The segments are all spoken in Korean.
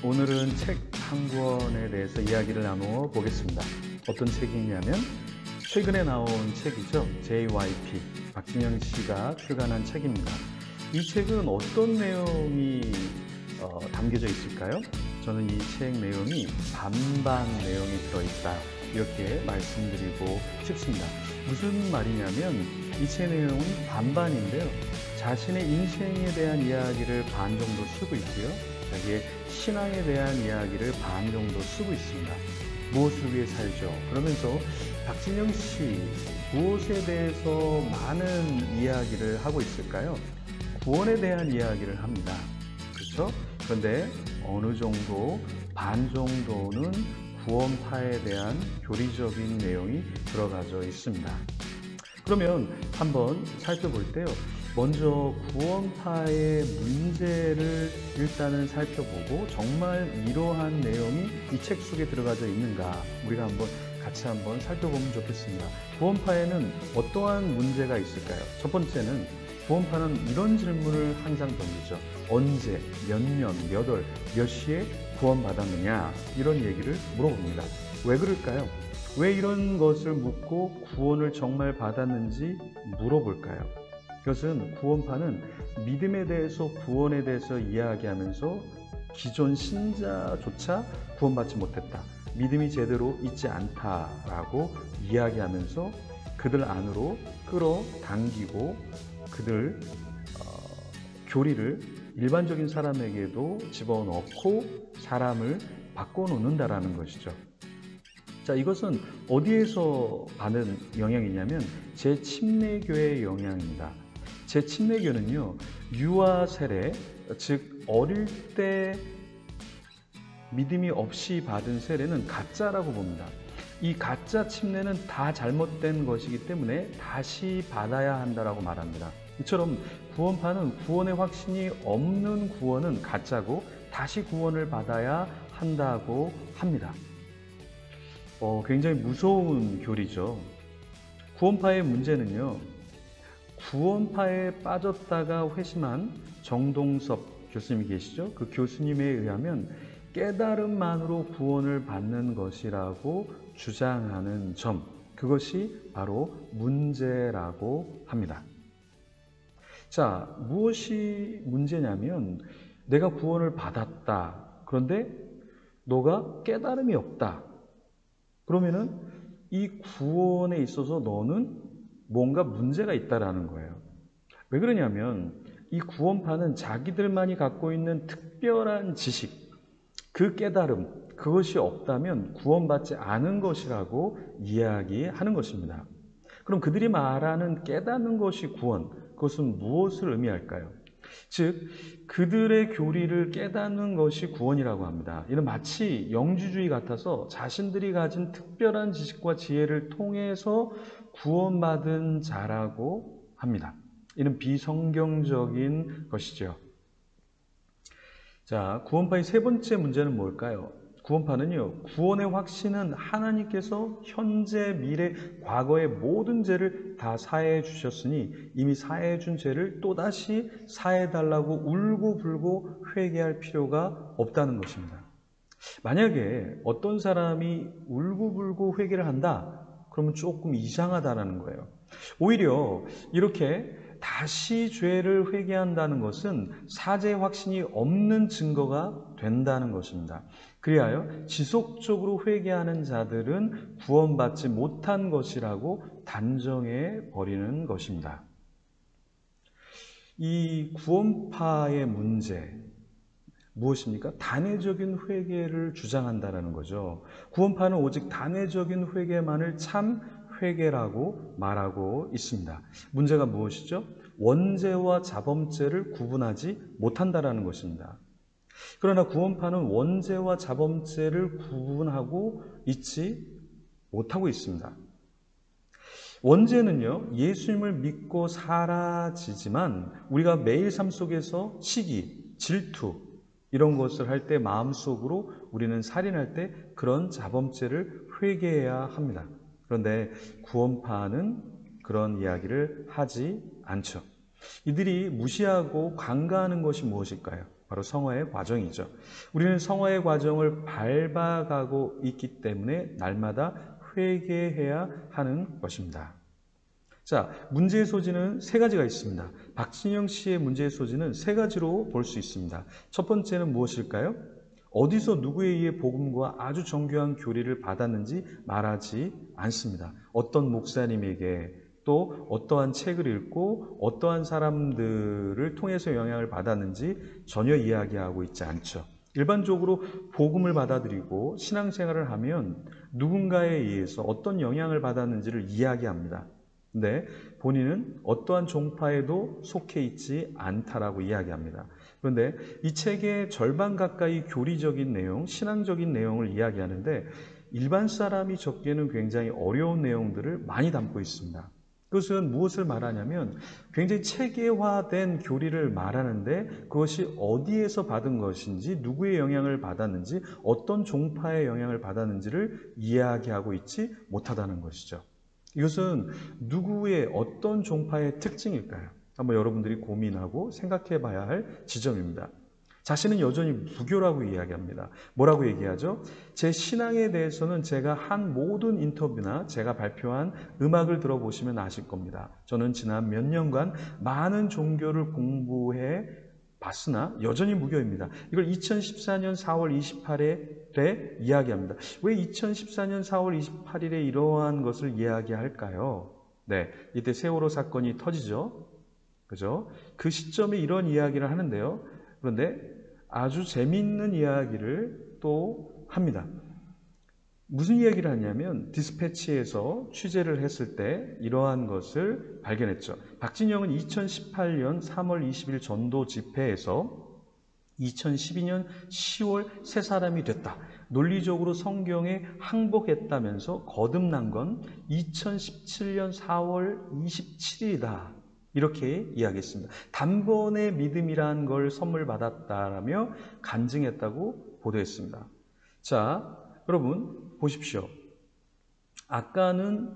오늘은 책 한 권에 대해서 이야기를 나누어 보겠습니다. 어떤 책이냐면 최근에 나온 책이죠. JYP 박진영 씨가 출간한 책입니다. 이 책은 어떤 내용이 담겨져 있을까요? 저는 이 책 내용이 반반 내용이 들어있다 이렇게 말씀드리고 싶습니다. 무슨 말이냐면 이 책 내용은 반반인데요. 자신의 인생에 대한 이야기를 반 정도 쓰고 있고요. 자기의 신앙에 대한 이야기를 반 정도 쓰고 있습니다. 무엇을 위해 살죠? 그러면서 박진영 씨 무엇에 대해서 많은 이야기를 하고 있을까요? 구원에 대한 이야기를 합니다. 그렇죠? 그런데 어느 정도 반 정도는 구원파에 대한 교리적인 내용이 들어가져 있습니다. 그러면 한번 살펴볼 때요. 먼저 구원파의 문제를 일단은 살펴보고 정말 이러한 내용이 이 책 속에 들어가져 있는가 우리가 같이 한번 살펴보면 좋겠습니다. 구원파에는 어떠한 문제가 있을까요? 첫 번째는 구원파는 이런 질문을 항상 던지죠. 언제, 몇 년, 몇 월, 몇 시에 구원받았느냐 이런 얘기를 물어봅니다. 왜 그럴까요? 왜 이런 것을 묻고 구원을 정말 받았는지 물어볼까요? 그것은 구원파는 믿음에 대해서 구원에 대해서 이야기하면서 기존 신자조차 구원받지 못했다. 믿음이 제대로 있지 않다라고 이야기하면서 그들 안으로 끌어당기고 그들 교리를 일반적인 사람에게도 집어넣고 사람을 바꿔놓는다라는 것이죠. 자, 이것은 어디에서 받은 영향이냐면 제침례교의 영향입니다. 제침례교는요, 유아 세례, 즉 어릴 때 믿음이 없이 받은 세례는 가짜라고 봅니다. 이 가짜 침례는 다 잘못된 것이기 때문에 다시 받아야 한다라고 말합니다. 이처럼 구원파는 구원의 확신이 없는 구원은 가짜고 다시 구원을 받아야 한다고 합니다. 굉장히 무서운 교리죠. 구원파의 문제는요, 구원파에 빠졌다가 회심한 정동섭 교수님이 계시죠. 그 교수님에 의하면 깨달음만으로 구원을 받는 것이라고 주장하는 점, 그것이 바로 문제라고 합니다. 자, 무엇이 문제냐면 내가 구원을 받았다. 그런데 너가 깨달음이 없다. 그러면은 이 구원에 있어서 너는 뭔가 문제가 있다라는 거예요. 왜 그러냐면 이 구원파는 자기들만이 갖고 있는 특별한 지식, 그 깨달음, 그것이 없다면 구원받지 않은 것이라고 이야기하는 것입니다. 그럼 그들이 말하는 깨닫는 것이 구원, 그것은 무엇을 의미할까요? 즉, 그들의 교리를 깨닫는 것이 구원이라고 합니다. 이는 마치 영주주의 같아서 자신들이 가진 특별한 지식과 지혜를 통해서 구원받은 자라고 합니다. 이는 비성경적인 것이죠. 자, 구원파의 세 번째 문제는 뭘까요? 구원파는요, 구원의 확신은 하나님께서 현재, 미래, 과거의 모든 죄를 다 사해해 주셨으니 이미 사해해 준 죄를 또다시 사해해 달라고 울고불고 회개할 필요가 없다는 것입니다. 만약에 어떤 사람이 울고불고 회개를 한다? 그러면 조금 이상하다는 거예요. 오히려 이렇게 다시 죄를 회개한다는 것은 사죄 확신이 없는 증거가 된다는 것입니다. 그리하여 지속적으로 회개하는 자들은 구원받지 못한 것이라고 단정해 버리는 것입니다. 이 구원파의 문제 무엇입니까? 단회적인 회개를 주장한다는 거죠. 구원파는 오직 단회적인 회개만을 참 회개라고 말하고 있습니다. 문제가 무엇이죠? 원죄와 자범죄를 구분하지 못한다는 것입니다. 그러나 구원파는 원죄와 자범죄를 구분하고 있지 못하고 있습니다. 원죄는요, 예수님을 믿고 사라지지만 우리가 매일 삶 속에서 시기, 질투 이런 것을 할 때 마음속으로 우리는 살인할 때 그런 자범죄를 회개해야 합니다. 그런데 구원파는 그런 이야기를 하지 않죠. 이들이 무시하고 간과하는 것이 무엇일까요? 바로 성화의 과정이죠. 우리는 성화의 과정을 밟아가고 있기 때문에 날마다 회개해야 하는 것입니다. 자, 문제의 소지는 세 가지가 있습니다. 박진영 씨의 문제의 소지는 세 가지로 볼 수 있습니다. 첫 번째는 무엇일까요? 어디서 누구에 의해 복음과 아주 정교한 교리를 받았는지 말하지 않습니다. 어떤 목사님에게 또 어떠한 책을 읽고 어떠한 사람들을 통해서 영향을 받았는지 전혀 이야기하고 있지 않죠. 일반적으로 복음을 받아들이고 신앙생활을 하면 누군가에 의해서 어떤 영향을 받았는지를 이야기합니다. 근데 본인은 어떠한 종파에도 속해 있지 않다라고 이야기합니다. 그런데 이 책의 절반 가까이 교리적인 내용, 신앙적인 내용을 이야기하는데 일반 사람이 적기에는 굉장히 어려운 내용들을 많이 담고 있습니다. 그것은 무엇을 말하냐면 굉장히 체계화된 교리를 말하는데 그것이 어디에서 받은 것인지, 누구의 영향을 받았는지, 어떤 종파의 영향을 받았는지를 이야기하고 있지 못하다는 것이죠. 이것은 누구의 어떤 종파의 특징일까요? 한번 여러분들이 고민하고 생각해 봐야 할 지점입니다. 자신은 여전히 무교라고 이야기합니다. 뭐라고 얘기하죠? 제 신앙에 대해서는 제가 한 모든 인터뷰나 제가 발표한 음악을 들어보시면 아실 겁니다. 저는 지난 몇 년간 많은 종교를 공부해 봤으나 여전히 무교입니다. 이걸 2014년 4월 28일에 이야기합니다. 왜 2014년 4월 28일에 이러한 것을 이야기할까요? 네, 이때 세월호 사건이 터지죠. 그죠? 그 시점에 이런 이야기를 하는데요. 그런데 아주 재미있는 이야기를 또 합니다. 무슨 이야기를 하냐면 디스패치에서 취재를 했을 때 이러한 것을 발견했죠. 박진영은 2018년 3월 20일 전도 집회에서 2012년 10월 새 사람이 됐다. 논리적으로 성경에 항복했다면서 거듭난 건 2017년 4월 27일이다. 이렇게 이야기했습니다. 단번에 믿음이란 걸 선물 받았다라며 간증했다고 보도했습니다. 자, 여러분 보십시오. 아까는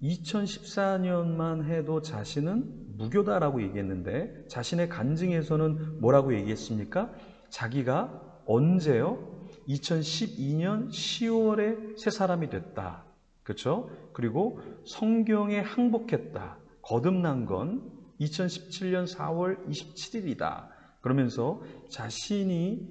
2014년만 해도 자신은 무교다라고 얘기했는데 자신의 간증에서는 뭐라고 얘기했습니까? 자기가 언제요? 2012년 10월에 새 사람이 됐다. 그렇죠? 그리고 성경에 항복했다. 거듭난 건 2017년 4월 27일이다. 그러면서 자신이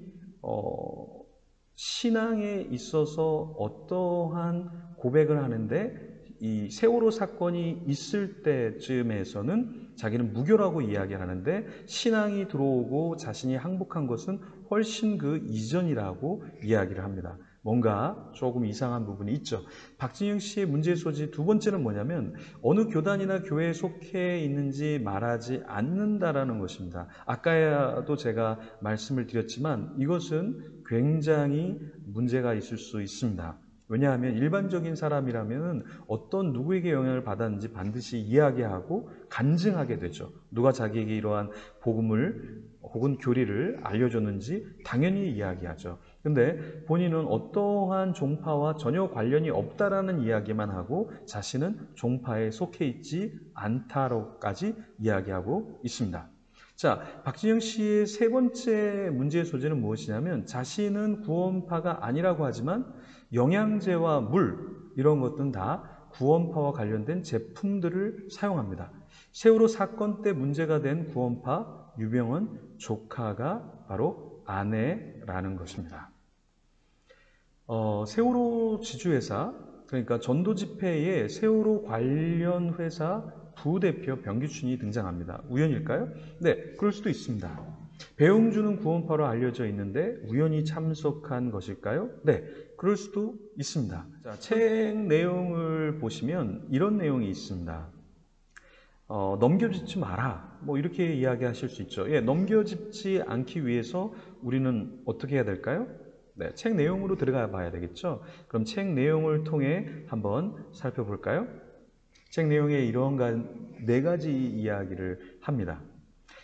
신앙에 있어서 어떠한 고백을 하는데 이 세월호 사건이 있을 때쯤에서는 자기는 무교라고 이야기하는데 신앙이 들어오고 자신이 항복한 것은 훨씬 그 이전이라고 이야기를 합니다. 뭔가 조금 이상한 부분이 있죠. 박진영 씨의 문제 소지 두 번째는 뭐냐면 어느 교단이나 교회에 속해 있는지 말하지 않는다라는 것입니다. 아까도 제가 말씀을 드렸지만 이것은 굉장히 문제가 있을 수 있습니다. 왜냐하면 일반적인 사람이라면 어떤 누구에게 영향을 받았는지 반드시 이야기하고 간증하게 되죠. 누가 자기에게 이러한 복음을 혹은 교리를 알려줬는지 당연히 이야기하죠. 근데 본인은 어떠한 종파와 전혀 관련이 없다라는 이야기만 하고 자신은 종파에 속해 있지 않다로까지 이야기하고 있습니다. 자, 박진영 씨의 세 번째 문제의 소지는 무엇이냐면 자신은 구원파가 아니라고 하지만 영양제와 물 이런 것들은 다 구원파와 관련된 제품들을 사용합니다. 세월호 사건 때 문제가 된 구원파 유병원 조카가 바로 아내라는 것입니다. 세월호 지주회사 그러니까 전도 집회에 세월호 관련 회사 부대표 변기춘이 등장합니다. 우연일까요? 네, 그럴 수도 있습니다. 배용준은 구원파로 알려져 있는데 우연히 참석한 것일까요? 네, 그럴 수도 있습니다. 자, 책 내용을 보시면 이런 내용이 있습니다. 넘겨짚지 마라. 뭐 이렇게 이야기하실 수 있죠. 예, 넘겨짚지 않기 위해서 우리는 어떻게 해야 될까요? 네, 책 내용으로 들어가 봐야 되겠죠. 그럼 책 내용을 통해 한번 살펴볼까요? 책 내용에 이런 네 가지 이야기를 합니다.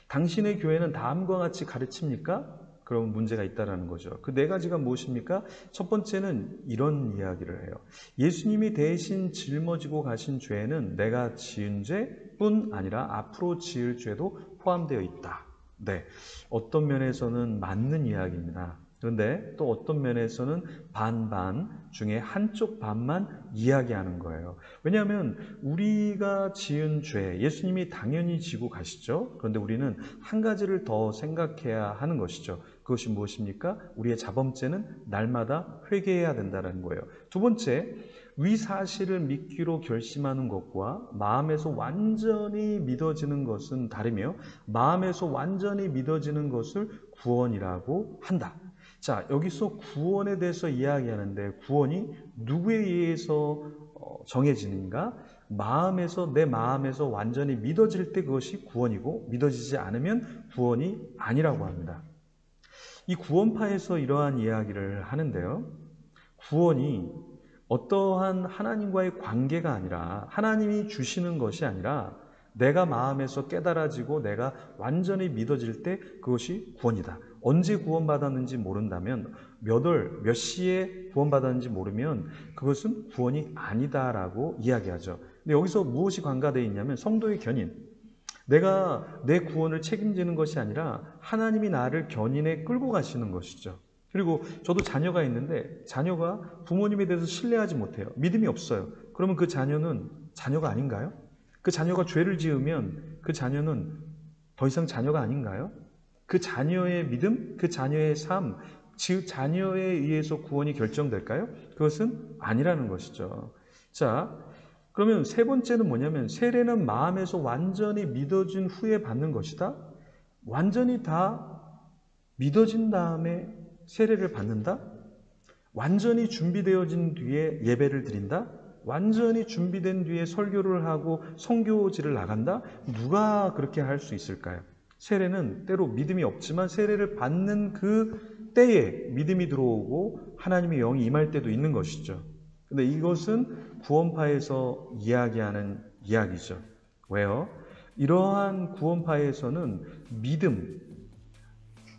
당신의 교회는 다음과 같이 가르칩니까? 그럼 문제가 있다는 거죠. 그 네 가지가 무엇입니까? 첫 번째는 이런 이야기를 해요. 예수님이 대신 짊어지고 가신 죄는 내가 지은 죄뿐 아니라 앞으로 지을 죄도 포함되어 있다. 네, 어떤 면에서는 맞는 이야기입니다. 그런데 또 어떤 면에서는 반반 중에 한쪽 반만 이야기하는 거예요. 왜냐하면 우리가 지은 죄, 예수님이 당연히 지고 가시죠. 그런데 우리는 한 가지를 더 생각해야 하는 것이죠. 그것이 무엇입니까? 우리의 자범죄는 날마다 회개해야 된다는 거예요. 두 번째, 위 사실을 믿기로 결심하는 것과 마음에서 완전히 믿어지는 것은 다르며 마음에서 완전히 믿어지는 것을 구원이라고 한다. 자, 여기서 구원에 대해서 이야기하는데 구원이 누구에 의해서 정해지는가? 내 마음에서 완전히 믿어질 때 그것이 구원이고 믿어지지 않으면 구원이 아니라고 합니다. 이 구원파에서 이러한 이야기를 하는데요. 구원이 어떠한 하나님과의 관계가 아니라 하나님이 주시는 것이 아니라 내가 마음에서 깨달아지고 내가 완전히 믿어질 때 그것이 구원이다. 언제 구원받았는지 모른다면 몇 시에 구원받았는지 모르면 그것은 구원이 아니다라고 이야기하죠. 근데 여기서 무엇이 관가되어 있냐면 성도의 견인. 내가 내 구원을 책임지는 것이 아니라 하나님이 나를 견인해 끌고 가시는 것이죠. 그리고 저도 자녀가 있는데 자녀가 부모님에 대해서 신뢰하지 못해요. 믿음이 없어요. 그러면 그 자녀는 자녀가 아닌가요? 그 자녀가 죄를 지으면 그 자녀는 더 이상 자녀가 아닌가요? 그 자녀의 믿음, 그 자녀의 삶, 즉 자녀에 의해서 구원이 결정될까요? 그것은 아니라는 것이죠. 자, 그러면 세 번째는 뭐냐면 세례는 마음에서 완전히 믿어진 후에 받는 것이다. 완전히 다 믿어진 다음에 세례를 받는다? 완전히 준비되어진 뒤에 예배를 드린다? 완전히 준비된 뒤에 설교를 하고 선교지를 나간다? 누가 그렇게 할 수 있을까요? 세례는 때로 믿음이 없지만 세례를 받는 그 때에 믿음이 들어오고 하나님의 영이 임할 때도 있는 것이죠. 근데 이것은 구원파에서 이야기하는 이야기죠. 왜요? 이러한 구원파에서는 믿음,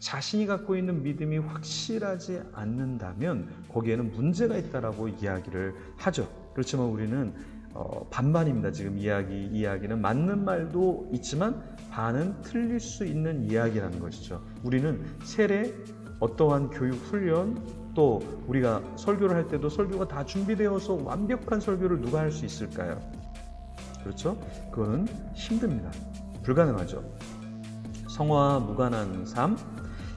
자신이 갖고 있는 믿음이 확실하지 않는다면 거기에는 문제가 있다라고 이야기를 하죠. 그렇지만 우리는 반반입니다. 지금 이야기는 맞는 말도 있지만 반은 틀릴 수 있는 이야기라는 것이죠. 우리는 세례, 어떠한 교육 훈련, 또 우리가 설교를 할 때도 설교가 다 준비되어서 완벽한 설교를 누가 할 수 있을까요? 그렇죠? 그거는 힘듭니다. 불가능하죠. 성화와 무관한 삶.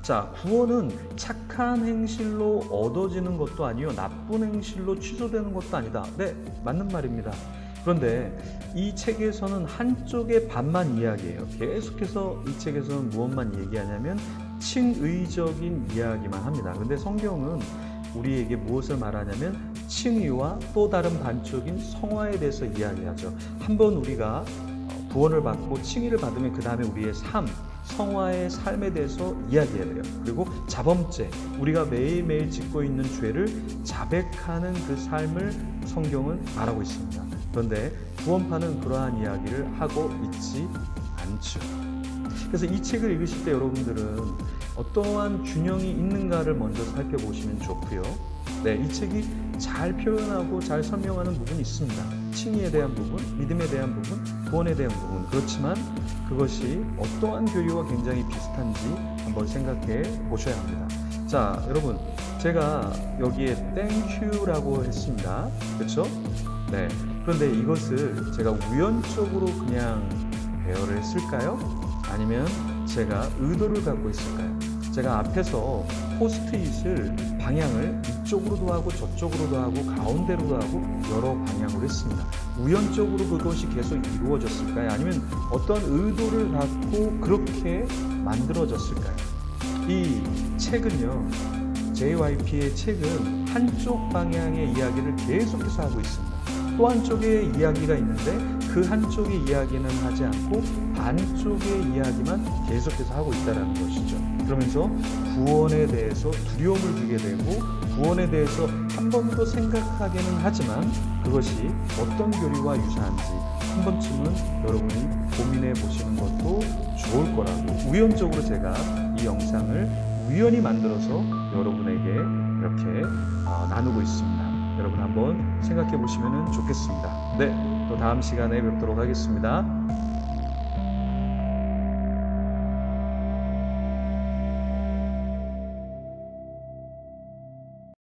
자, 구원은 착한 행실로 얻어지는 것도 아니요 나쁜 행실로 취소되는 것도 아니다. 네, 맞는 말입니다. 그런데 이 책에서는 한쪽의 반만 이야기해요. 계속해서 이 책에서는 무엇만 얘기하냐면 칭의적인 이야기만 합니다. 그런데 성경은 우리에게 무엇을 말하냐면 칭의와 또 다른 반쪽인 성화에 대해서 이야기하죠. 한번 우리가 구원을 받고 칭의를 받으면 그 다음에 우리의 삶, 성화의 삶에 대해서 이야기해야 돼요. 그리고 자범죄, 우리가 매일매일 짓고 있는 죄를 자백하는 그 삶을 성경은 말하고 있습니다. 그런데 구원파는 그러한 이야기를 하고 있지 않죠. 그래서 이 책을 읽으실 때 여러분들은 어떠한 균형이 있는가를 먼저 살펴보시면 좋고요. 네, 이 책이 잘 표현하고 잘 설명하는 부분이 있습니다. 칭의에 대한 부분, 믿음에 대한 부분, 구원에 대한 부분. 그렇지만 그것이 어떠한 교리와 굉장히 비슷한지 한번 생각해 보셔야 합니다. 자, 여러분, 제가 여기에 땡큐라고 했습니다. 그렇죠? 네. 그런데 이것을 제가 우연적으로 그냥 배열을 했을까요? 아니면 제가 의도를 갖고 있을까요? 제가 앞에서 포스트잇을 방향을 이쪽으로도 하고 저쪽으로도 하고 가운데로도 하고 여러 방향으로 했습니다. 우연적으로 그것이 계속 이루어졌을까요? 아니면 어떤 의도를 갖고 그렇게 만들어졌을까요? 이 책은요, JYP의 책은 한쪽 방향의 이야기를 계속해서 하고 있습니다. 또 한쪽의 이야기가 있는데 그 한쪽의 이야기는 하지 않고 반쪽의 이야기만 계속해서 하고 있다는 것이죠. 그러면서 구원에 대해서 두려움을 주게 되고 구원에 대해서 한 번 더 생각하기는 하지만 그것이 어떤 교리와 유사한지 한 번쯤은 여러분이 고민해 보시는 것도 좋을 거라고 우연적으로 제가 이 영상을 우연히 만들어서 여러분에게 이렇게 나누고 있습니다. 여러분 한번 생각해 보시면 좋겠습니다. 네, 또 다음 시간에 뵙도록 하겠습니다.